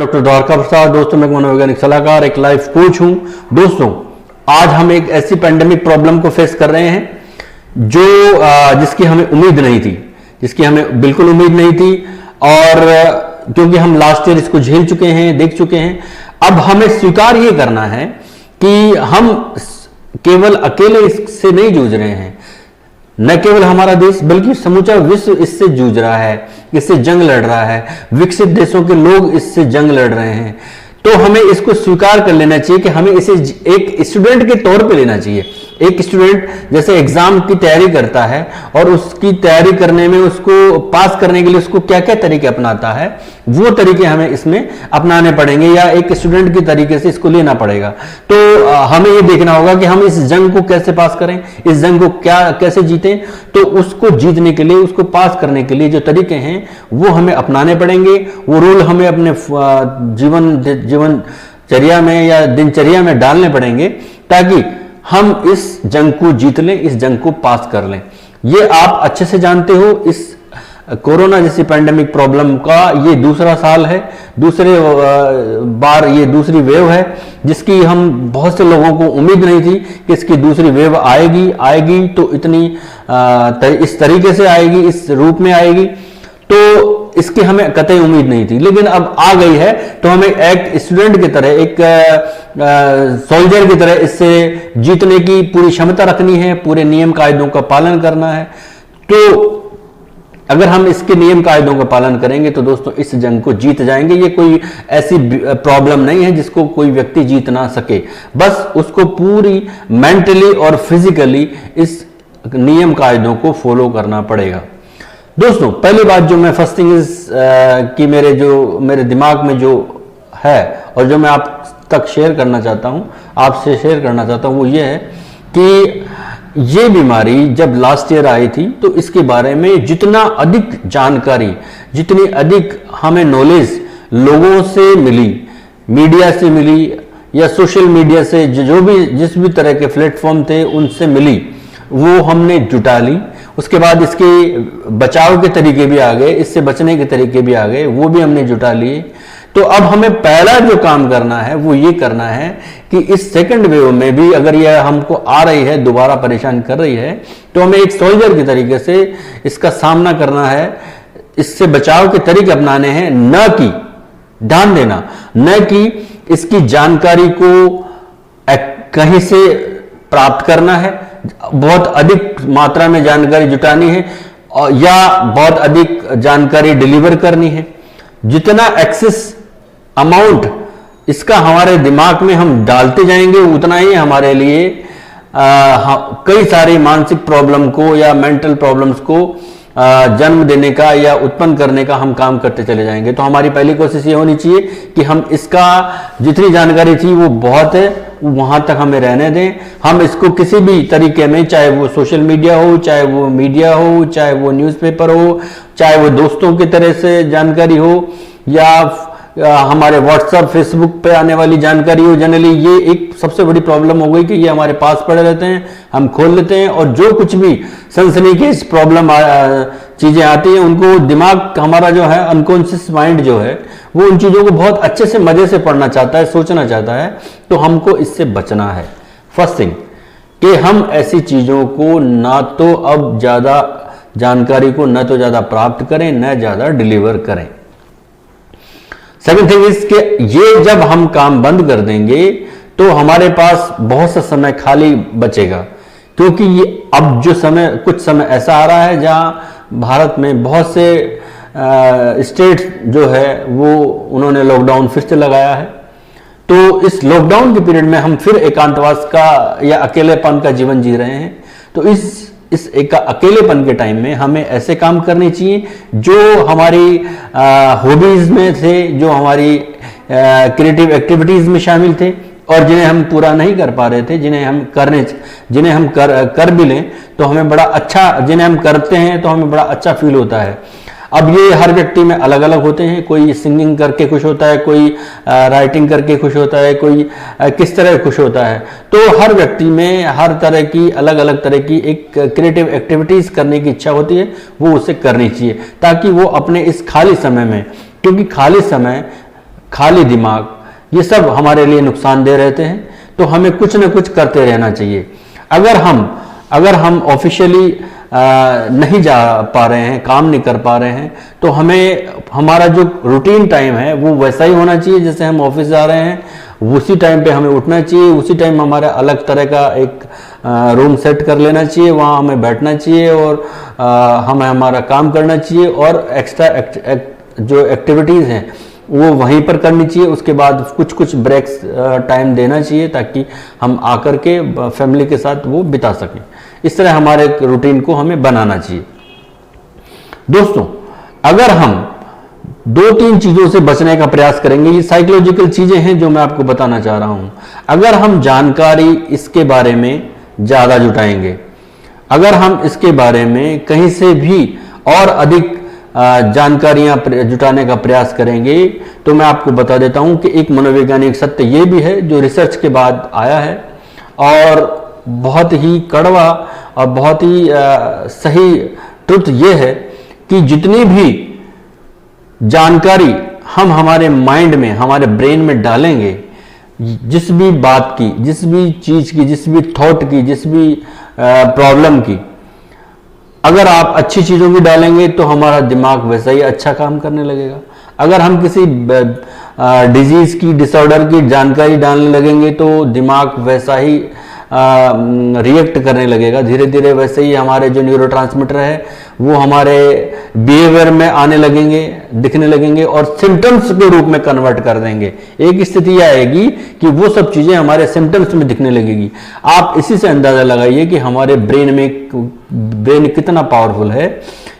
Doctor Dwarka Prasad. दोस्तों, मैं मनोवैज्ञानिक सलाहकार, एक लाइफ कोच हूं। दोस्तों, आज हम एक ऐसी पैंडेमिक प्रॉब्लम को फेस कर रहे हैं जो जिसकी हमें उम्मीद नहीं थी, जिसकी हमें बिल्कुल उम्मीद नहीं थी। और क्योंकि हम लास्ट ईयर इसको झेल चुके हैं, देख चुके हैं, अब हमें स्वीकार ये करना है कि हम केवल अकेले इससे नहीं जूझ रहे हैं। न केवल हमारा देश बल्कि समूचा विश्व इससे जूझ रहा है, इससे जंग लड़ रहा है। विकसित देशों के लोग इससे जंग लड़ रहे हैं। तो हमें इसको स्वीकार कर लेना चाहिए कि हमें इसे एक स्टूडेंट के तौर पे लेना चाहिए। एक स्टूडेंट जैसे एग्जाम की तैयारी करता है और उसकी तैयारी करने में, उसको पास करने के लिए उसको क्या क्या तरीके अपनाता है, वो तरीके हमें इसमें अपनाने पड़ेंगे या एक स्टूडेंट के तरीके से इसको लेना पड़ेगा। तो हमें ये देखना होगा कि हम इस जंग को कैसे पास करें, इस जंग को कैसे जीतें। तो उसको जीतने के लिए, उसको पास करने के लिए जो तरीके हैं वो हमें अपनाने पड़ेंगे। वो रूल हमें अपने जीवनचर्या में या दिनचर्या में डालने पड़ेंगे ताकि हम इस जंग को जीत लें, इस जंग को पास कर लें। ये आप अच्छे से जानते हो, इस कोरोना जैसी पैंडेमिक प्रॉब्लम का ये दूसरा साल है, दूसरे बार ये दूसरी वेव है, जिसकी हम बहुत से लोगों को उम्मीद नहीं थी कि इसकी दूसरी वेव आएगी तो इतनी इस तरीके से आएगी, इस रूप में आएगी। तो इसकी हमें कतई उम्मीद नहीं थी, लेकिन अब आ गई है। तो हमें एक स्टूडेंट की तरह, एक सोल्जर की तरह इससे जीतने की पूरी क्षमता रखनी है, पूरे नियम कायदों का पालन करना है। तो अगर हम इसके नियम कायदों का पालन करेंगे तो दोस्तों इस जंग को जीत जाएंगे। ये कोई ऐसी प्रॉब्लम नहीं है जिसको कोई व्यक्ति जीत ना सके, बस उसको पूरी मेंटली और फिजिकली इस नियम कायदों को फॉलो करना पड़ेगा। दोस्तों, पहली बात जो मैं फर्स्ट थिंग कि मेरे दिमाग में जो है और जो मैं आप तक शेयर करना चाहता हूं, आपसे शेयर करना चाहता हूं, वो ये है कि ये बीमारी जब लास्ट ईयर आई थी तो इसके बारे में जितना अधिक जानकारी, जितनी अधिक हमें नॉलेज लोगों से मिली, मीडिया से मिली या सोशल मीडिया से, जिस भी तरह के प्लेटफॉर्म थे उनसे मिली, वो हमने जुटा ली। उसके बाद इसके बचाव के तरीके भी आ गए, इससे बचने के तरीके भी आ गए, वो भी हमने जुटा लिए। तो अब हमें पहला जो काम करना है वो ये करना है कि इस सेकंड वेव में भी अगर यह हमको आ रही है, दोबारा परेशान कर रही है, तो हमें एक सोल्जर के तरीके से इसका सामना करना है, इससे बचाव के तरीके अपनाने हैं। न कि ध्यान देना, न कि इसकी जानकारी को कहीं से प्राप्त करना है, बहुत अधिक मात्रा में जानकारी जुटानी है या बहुत अधिक जानकारी डिलीवर करनी है। जितना एक्सेस अमाउंट इसका हमारे दिमाग में हम डालते जाएंगे, उतना ही हमारे लिए कई सारी मानसिक प्रॉब्लम को या मेंटल प्रॉब्लम्स को जन्म देने का या उत्पन्न करने का हम काम करते चले जाएंगे। तो हमारी पहली कोशिश ये होनी चाहिए कि हम इसका जितनी जानकारी थी वो बहुत है, वहां तक हमें रहने दें। हम इसको किसी भी तरीके में, चाहे वो सोशल मीडिया हो, चाहे वो मीडिया हो, चाहे वो न्यूज़पेपर हो, चाहे वो दोस्तों की तरह से जानकारी हो या हमारे व्हाट्सएप फेसबुक पे आने वाली जानकारी हो, जनरली ये एक सबसे बड़ी प्रॉब्लम हो गई कि ये हमारे पास पड़े रहते हैं, हम खोल लेते हैं और जो कुछ भी सनसनीखेज प्रॉब्लम चीजें आती हैं उनको दिमाग हमारा जो है, अनकॉन्शियस माइंड जो है, वो उन चीजों को बहुत अच्छे से मजे से पढ़ना चाहता है, सोचना चाहता है। तो हमको इससे बचना है। फर्स्ट थिंग कि हम ऐसी चीजों को ना तो अब ज्यादा जानकारी को न तो ज्यादा प्राप्त करें, न ज्यादा डिलीवर करें। सेकंड थिंग इज कि ये जब हम काम बंद कर देंगे तो हमारे पास बहुत सा समय खाली बचेगा, क्योंकि ये अब जो समय, कुछ समय ऐसा आ रहा है जहां भारत में बहुत से स्टेट जो है वो उन्होंने लॉकडाउन फिर से लगाया है। तो इस लॉकडाउन के पीरियड में हम फिर एकांतवास का या अकेलेपन का जीवन जी रहे हैं। तो इस एक अकेलेपन के टाइम में हमें ऐसे काम करने चाहिए जो हमारी हॉबीज में थे, जो हमारी क्रिएटिव एक्टिविटीज में शामिल थे और जिन्हें हम पूरा नहीं कर पा रहे थे, जिन्हें हम कर भी लें तो हमें बड़ा अच्छा, जिन्हें हम करते हैं तो हमें बड़ा अच्छा फील होता है। अब ये हर व्यक्ति में अलग अलग होते हैं, कोई सिंगिंग करके खुश होता है, कोई राइटिंग करके खुश होता है, कोई किस तरह खुश होता है। तो हर व्यक्ति में हर तरह की अलग अलग तरह की एक क्रिएटिव एक्टिविटीज करने की इच्छा होती है, वो उसे करनी चाहिए ताकि वो अपने इस खाली समय में, क्योंकि खाली समय खाली दिमाग, ये सब हमारे लिए नुकसानदेह रहते हैं। तो हमें कुछ ना कुछ करते रहना चाहिए। अगर हम ऑफिशियली नहीं जा पा रहे हैं, काम नहीं कर पा रहे हैं, तो हमें हमारा जो रूटीन टाइम है वो वैसा ही होना चाहिए जैसे हम ऑफिस जा रहे हैं, उसी टाइम पे हमें उठना चाहिए, उसी टाइम हमारा अलग तरह का एक रूम सेट कर लेना चाहिए, वहाँ हमें बैठना चाहिए और हमें हमारा काम करना चाहिए और एक्स्ट्रा जो एक्टिविटीज़ हैं वो वहीं पर करनी चाहिए। उसके बाद कुछ कुछ ब्रेक्स टाइम देना चाहिए ताकि हम आकर के फैमिली के साथ वो बिता सकें। इस तरह हमारे रूटीन को हमें बनाना चाहिए। दोस्तों, अगर हम 2-3 चीज़ों से बचने का प्रयास करेंगे, ये साइकोलॉजिकल चीज़ें हैं जो मैं आपको बताना चाह रहा हूँ। अगर हम जानकारी इसके बारे में ज़्यादा जुटाएंगे, अगर हम इसके बारे में कहीं से भी और अधिक जानकारियां जुटाने का प्रयास करेंगे, तो मैं आपको बता देता हूं कि एक मनोवैज्ञानिक सत्य ये भी है जो रिसर्च के बाद आया है और बहुत ही कड़वा और बहुत ही सही ट्रुथ ये है कि जितनी भी जानकारी हम हमारे माइंड में, हमारे ब्रेन में डालेंगे, जिस भी बात की, जिस भी चीज की, जिस भी थॉट की, जिस भी प्रॉब्लम की, अगर आप अच्छी चीज़ों की डालेंगे तो हमारा दिमाग वैसा ही अच्छा काम करने लगेगा। अगर हम किसी डिजीज़ की, डिसऑर्डर की जानकारी डालने लगेंगे तो दिमाग वैसा ही रिएक्ट करने लगेगा। धीरे धीरे वैसे ही हमारे जो न्यूरोट्रांसमीटर है वो हमारे बिहेवियर में आने लगेंगे, दिखने लगेंगे और सिम्टम्स के रूप में कन्वर्ट कर देंगे। एक स्थिति आएगी कि वो सब चीज़ें हमारे सिम्टम्स में दिखने लगेगी। आप इसी से अंदाज़ा लगाइए कि हमारे ब्रेन कितना पावरफुल है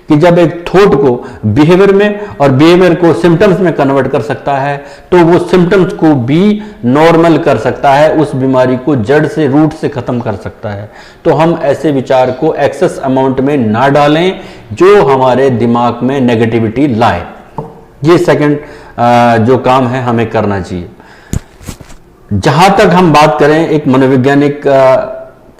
कि जब एक थॉट को बिहेवियर में और बिहेवियर को सिम्टम्स में कन्वर्ट कर सकता है तो वो सिम्टम्स को भी नॉर्मल कर सकता है, उस बीमारी को जड़ से, रूट से खत्म कर सकता है। तो हम ऐसे विचार को एक्सेस अमाउंट में ना डालें जो हमारे दिमाग में नेगेटिविटी लाए। ये सेकंड जो काम है हमें करना चाहिए। जहां तक हम बात करें एक मनोवैज्ञानिक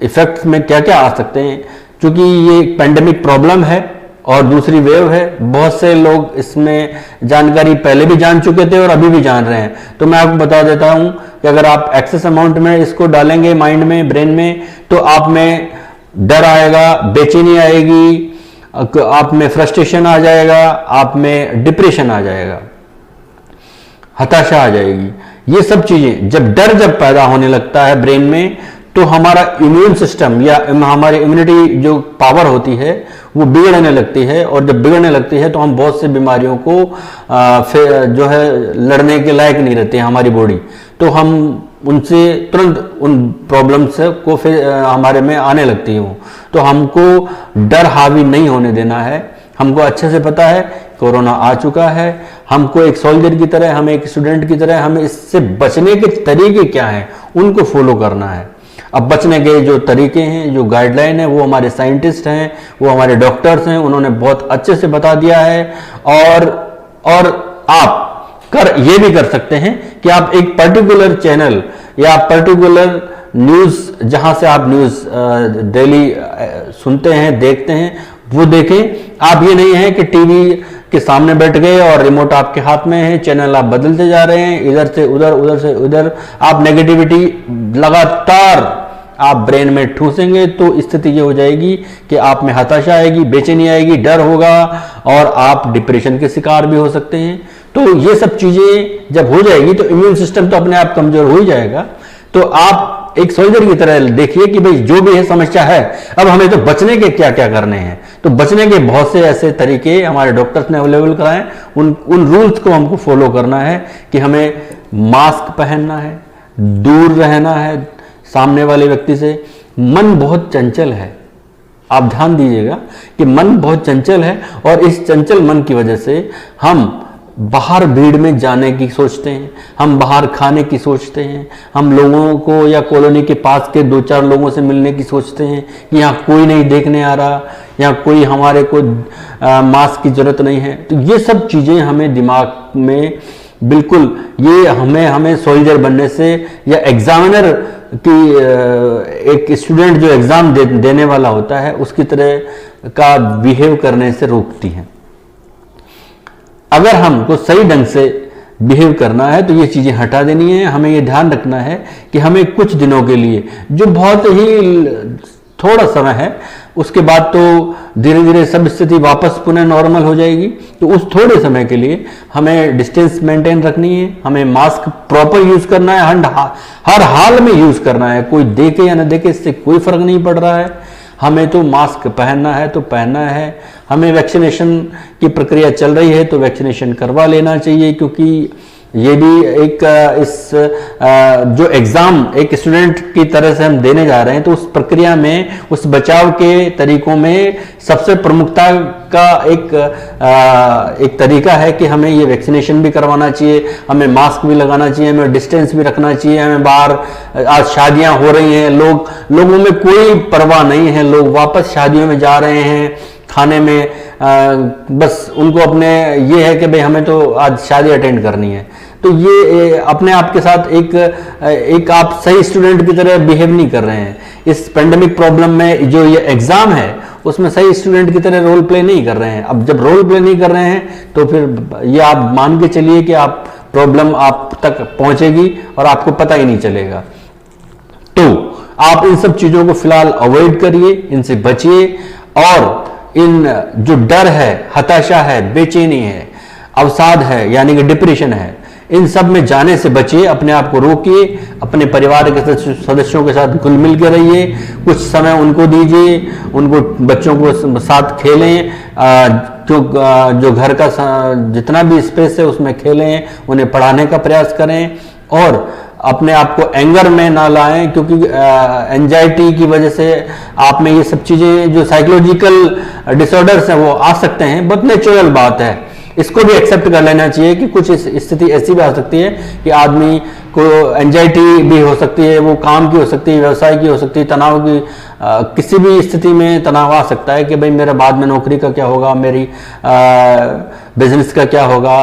इफेक्ट्स में क्या क्या आ सकते हैं, क्योंकि ये पेंडेमिक प्रॉब्लम है और दूसरी वेव है, बहुत से लोग इसमें जानकारी पहले भी जान चुके थे और अभी भी जान रहे हैं। तो मैं आपको बता देता हूं कि अगर आप एक्सेस अमाउंट में इसको डालेंगे माइंड में, ब्रेन में, तो आप में डर आएगा, बेचैनी आएगी, आप में फ्रस्ट्रेशन आ जाएगा, आप में डिप्रेशन आ जाएगा, हताशा आ जाएगी। ये सब चीजें जब पैदा होने लगता है ब्रेन में तो हमारा इम्यून सिस्टम या हमारी इम्यूनिटी जो पावर होती है वो बिगड़ने लगती है और जब बिगड़ने लगती है तो हम बहुत से बीमारियों को फिर जो है लड़ने के लायक नहीं रहते हैं हमारी बॉडी। तो हम उनसे तुरंत उन प्रॉब्लम्स को फिर हमारे में आने लगती हैं। तो हमको डर हावी नहीं होने देना है। हमको अच्छे से पता है कोरोना आ चुका है, हमको एक सोल्जर की तरह, हमें एक स्टूडेंट की तरह हमें इससे बचने के तरीके क्या हैं उनको फॉलो करना है। अब बचने के जो तरीके हैं, जो गाइडलाइन है, वो हमारे साइंटिस्ट हैं, वो हमारे डॉक्टर्स हैं, उन्होंने बहुत अच्छे से बता दिया है। और आप ये भी कर सकते हैं कि आप एक पर्टिकुलर चैनल या पर्टिकुलर न्यूज़, जहां से आप न्यूज़ डेली सुनते हैं, देखते हैं, वो देखें। आप ये नहीं है कि टीवी के सामने बैठ गए और रिमोट आपके हाथ में है, चैनल आप बदलते जा रहे हैं, इधर से उधर, उधर से उधर, आप नेगेटिविटी लगातार आप ब्रेन में ठूसेंगे तो स्थिति ये हो जाएगी कि आप में हताशा आएगी, बेचैनी आएगी, डर होगा और आप डिप्रेशन के शिकार भी हो सकते हैं। तो ये सब चीजें जब हो जाएगी तो इम्यून सिस्टम तो अपने आप कमजोर हो ही जाएगा। तो आप एक सोल्जर की तरह देखिए कि भाई जो भी है समस्या है, अब हमें तो बचने के क्या क्या करने हैं। तो बचने के बहुत से ऐसे तरीके हमारे डॉक्टर्स ने अवेलेबल कराए, उन रूल्स को हमको फॉलो करना है कि हमें मास्क पहनना है, दूर रहना है सामने वाले व्यक्ति से। मन बहुत चंचल है, आप ध्यान दीजिएगा कि मन बहुत चंचल है और इस चंचल मन की वजह से हम बाहर भीड़ में जाने की सोचते हैं, हम बाहर खाने की सोचते हैं, हम लोगों को या कॉलोनी के पास के 2-4 लोगों से मिलने की सोचते हैं कि यहाँ कोई नहीं देखने आ रहा, यहाँ कोई हमारे को मास्क की जरूरत नहीं है। तो ये सब चीज़ें हमें दिमाग में बिल्कुल, ये हमें सोल्जर बनने से या एग्जामिनर की एक स्टूडेंट जो एग्जाम देने वाला होता है उसकी तरह का बिहेव करने से रोकती हैं। अगर हमको सही ढंग से बिहेव करना है तो ये चीज़ें हटा देनी है। हमें ये ध्यान रखना है कि हमें कुछ दिनों के लिए, जो बहुत ही थोड़ा समय है, उसके बाद तो धीरे धीरे सब स्थिति वापस पुनः नॉर्मल हो जाएगी। तो उस थोड़े समय के लिए हमें डिस्टेंस मेंटेन रखनी है, हमें मास्क प्रॉपर यूज करना है, हर हाल में यूज करना है। कोई देखे या न देखे इससे कोई फर्क नहीं पड़ रहा है, हमें तो मास्क पहनना है तो पहनना है। हमें वैक्सीनेशन की प्रक्रिया चल रही है तो वैक्सीनेशन करवा लेना चाहिए, क्योंकि ये भी एक जो एग्ज़ाम एक स्टूडेंट की तरह से हम देने जा रहे हैं, तो उस प्रक्रिया में, उस बचाव के तरीकों में सबसे प्रमुखता का एक तरीका है कि हमें ये वैक्सीनेशन भी करवाना चाहिए, हमें मास्क भी लगाना चाहिए, हमें डिस्टेंस भी रखना चाहिए। हमें बाहर आज शादियां हो रही हैं, लोगों में कोई परवाह नहीं है, लोग वापस शादियों में जा रहे हैं, खाने में बस उनको अपने ये है कि भाई हमें तो आज शादी अटेंड करनी है। तो ये अपने आप के साथ एक आप सही स्टूडेंट की तरह बिहेव नहीं कर रहे हैं। इस पेंडेमिक प्रॉब्लम में जो ये एग्जाम है उसमें सही स्टूडेंट की तरह रोल प्ले नहीं कर रहे हैं। अब जब रोल प्ले नहीं कर रहे हैं तो फिर ये आप मान के चलिए कि आप प्रॉब्लम आप तक पहुंचेगी और आपको पता ही नहीं चलेगा। तो आप इन सब चीजों को फिलहाल अवॉइड करिए, इनसे बचिए, और इन जो डर है, हताशा है, बेचैनी है, अवसाद है यानी कि डिप्रेशन है, इन सब में जाने से बचिए, अपने आप को रोकिए, अपने परिवार के सदस्यों के साथ घुल मिल के रहिए, कुछ समय उनको दीजिए, उनको बच्चों को साथ खेलें, जो घर का जितना भी स्पेस है उसमें खेलें, उन्हें पढ़ाने का प्रयास करें, और अपने आप को एंगर में ना लाएं, क्योंकि एंजाइटी की वजह से आप में ये सब चीज़ें जो साइकोलॉजिकल डिसऑर्डर्स हैं वो आ सकते हैं। बहुत नेचुरल बात है, इसको भी एक्सेप्ट कर लेना चाहिए कि कुछ स्थिति ऐसी भी आ सकती है कि आदमी को एंजाइटी भी हो सकती है, वो काम की हो सकती है, व्यवसाय की हो सकती है, तनाव की किसी भी स्थिति में तनाव आ सकता है कि भाई मेरा बाद में नौकरी का क्या होगा, मेरी बिजनेस का क्या होगा।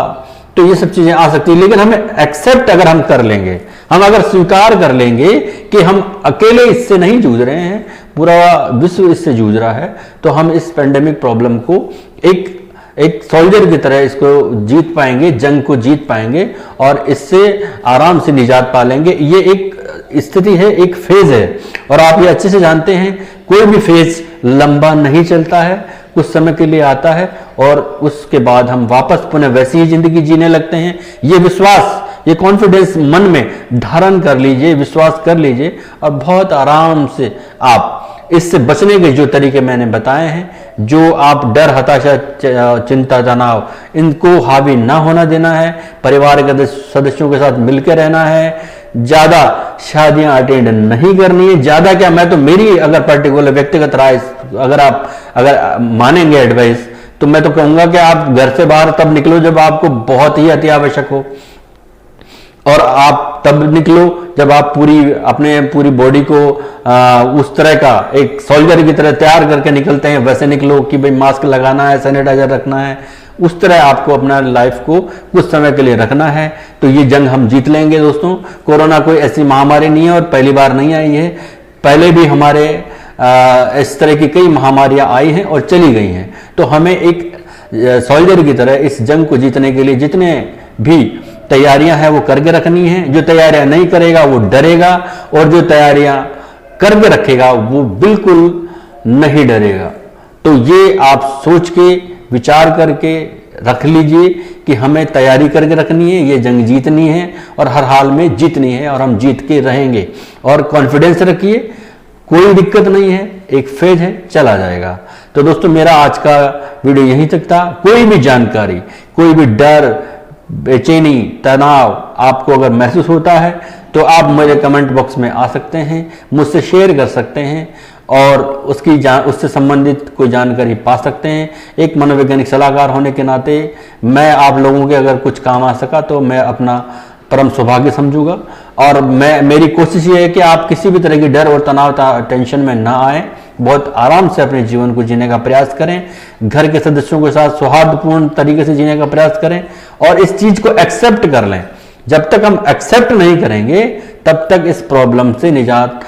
तो ये सब चीजें आ सकती है, लेकिन हमें एक्सेप्ट अगर हम कर लेंगे, हम अगर स्वीकार कर लेंगे कि हम अकेले इससे नहीं जूझ रहे हैं, पूरा विश्व इससे जूझ रहा है, तो हम इस पेंडेमिक प्रॉब्लम को एक सोल्जर की तरह इसको जीत पाएंगे, जंग को जीत पाएंगे और इससे आराम से निजात पा लेंगे। ये एक स्थिति है, एक फेज है, और आप ये अच्छे से जानते हैं कोई भी फेज लंबा नहीं चलता है, कुछ समय के लिए आता है और उसके बाद हम वापस पुनः वैसी ही जिंदगी जीने लगते हैं। ये विश्वास, ये कॉन्फिडेंस मन में धारण कर लीजिए, विश्वास कर लीजिए, और बहुत आराम से आप इससे बचने के जो तरीके मैंने बताए हैं, जो आप डर, हताशा, चिंता, तनाव, इनको हावी ना होना देना है, परिवार के सदस्यों के साथ मिलकर रहना है, ज्यादा शादियां अटेंड नहीं करनी है। ज्यादा क्या, मैं तो मेरी अगर पर्टिकुलर व्यक्तिगत राय अगर मानेंगे एडवाइस, तो मैं तो कहूंगा कि आप घर से बाहर तब निकलो जब आपको बहुत ही अति आवश्यक हो, और आप तब निकलो जब आप पूरी बॉडी को उस तरह का एक सोल्जर की तरह तैयार करके निकलते हैं, वैसे निकलो कि भाई मास्क लगाना है, सैनिटाइजर रखना है, उस तरह आपको अपना लाइफ को कुछ समय के लिए रखना है। तो ये जंग हम जीत लेंगे दोस्तों। कोरोना कोई ऐसी महामारी नहीं है और पहली बार नहीं आई है, पहले भी हमारे इस तरह की कई महामारियां आई हैं और चली गई हैं। तो हमें एक सोल्जर की तरह इस जंग को जीतने के लिए जितने भी तैयारियां हैं वो करके रखनी है। जो तैयारियां नहीं करेगा वो डरेगा, और जो तैयारियां करके रखेगा वो बिल्कुल नहीं डरेगा। तो ये आप सोच के विचार करके रख लीजिए कि हमें तैयारी करके रखनी है, ये जंग जीतनी है और हर हाल में जीतनी है, और हम जीत के रहेंगे। और कॉन्फिडेंस रखिए, कोई दिक्कत नहीं है, एक फेज है, चला जाएगा। तो दोस्तों मेरा आज का वीडियो यहीं तक था। कोई भी जानकारी, कोई भी डर, बेचैनी, तनाव आपको अगर महसूस होता है तो आप मेरे कमेंट बॉक्स में आ सकते हैं, मुझसे शेयर कर सकते हैं और उससे संबंधित कोई जानकारी पा सकते हैं। एक मनोवैज्ञानिक सलाहकार होने के नाते मैं आप लोगों के अगर कुछ काम आ सका तो मैं अपना परम सौभाग्य समझूंगा। और मेरी कोशिश ये है कि आप किसी भी तरह की डर और तनाव, टेंशन में ना आए, बहुत आराम से अपने जीवन को जीने का प्रयास करें, घर के सदस्यों के साथ सौहार्दपूर्ण तरीके से जीने का प्रयास करें, और इस चीज को एक्सेप्ट कर लें। जब तक हम एक्सेप्ट नहीं करेंगे तब तक इस प्रॉब्लम से निजात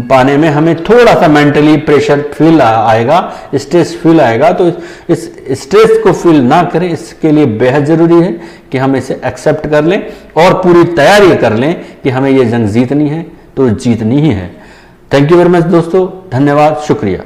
पाने में हमें थोड़ा सा मेंटली प्रेशर फील आएगा, स्ट्रेस फील आएगा, तो इस स्ट्रेस को फील ना करें। इसके लिए बेहद जरूरी है कि हम इसे एक्सेप्ट कर लें और पूरी तैयारी कर लें कि हमें ये जंग जीतनी है तो जीतनी ही है। थैंक यू वेरी मच दोस्तों, धन्यवाद, शुक्रिया।